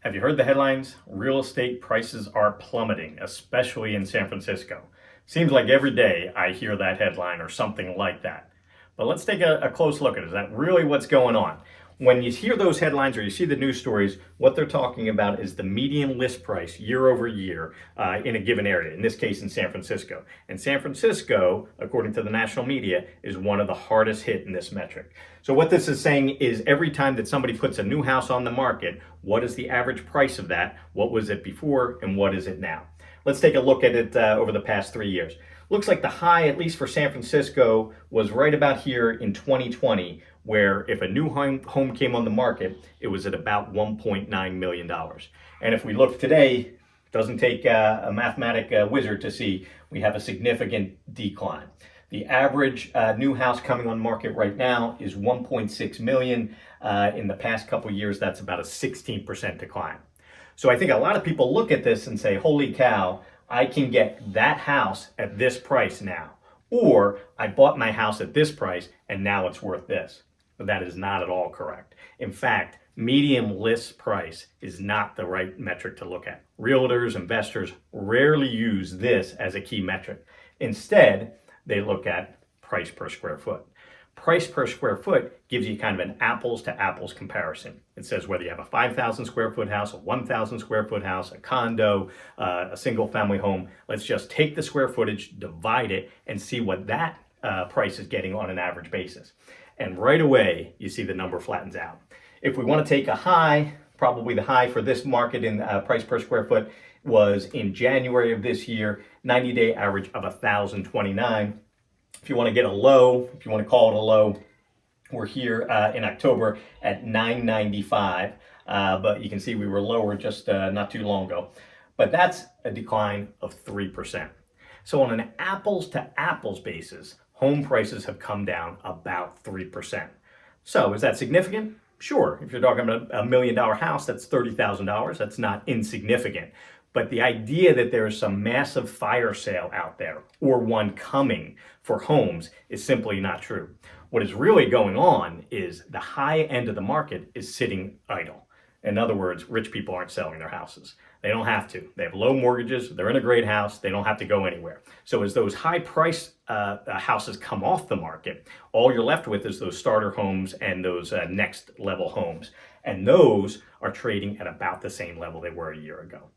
Have you heard the headlines? Real estate prices are plummeting, especially in San Francisco. Seems like every day I hear that headline or something like that. But let's take a close look at it. Is that really what's going on? When you hear those headlines or you see the news stories, what they're talking about is the median list price year over year in a given area, in this case in San Francisco. And San Francisco, according to the national media, is one of the hardest hit in this metric. So what this is saying is every time that somebody puts a new house on the market, what is the average price of that? What was it before and what is it now? Let's take a look at it over the past 3 years. Looks like the high, at least for San Francisco, was right about here in 2020, where if a new home came on the market, it was at about $1.9 million. And if we look today, it doesn't take a mathematic wizard to see we have a significant decline. The average new house coming on market right now is 1.6 million. In the past couple years, that's about a 16% decline. So I think a lot of people look at this and say, holy cow, I can get that house at this price now. Or I bought my house at this price and now it's worth this. But that is not at all correct. In fact, median list price is not the right metric to look at. Realtors, investors rarely use this as a key metric. Instead, they look at price per square foot. Price per square foot gives you kind of an apples to apples comparison. It says whether you have a 5,000 square foot house, a 1,000 square foot house, a condo, a single family home. Let's just take the square footage, divide it, and see what that price is getting on an average basis. And right away, you see the number flattens out. If we want to take a high, probably the high for this market in price per square foot was in January of this year, 90-day average of 1,029. If you want to get a low, if you want to call it a low, we're here in October at 995, but you can see we were lower just not too long ago. But that's a decline of 3%. So on an apples to apples basis, home prices have come down about 3%. So is that significant? Sure. If you're talking about $1 million house, that's $30,000. That's not insignificant. But the idea that there is some massive fire sale out there or one coming for homes is simply not true. What is really going on is the high end of the market is sitting idle. In other words, rich people aren't selling their houses. They don't have to. They have low mortgages. They're in a great house. They don't have to go anywhere. So as those high price houses come off the market, all you're left with is those starter homes and those next level homes. And those are trading at about the same level they were a year ago.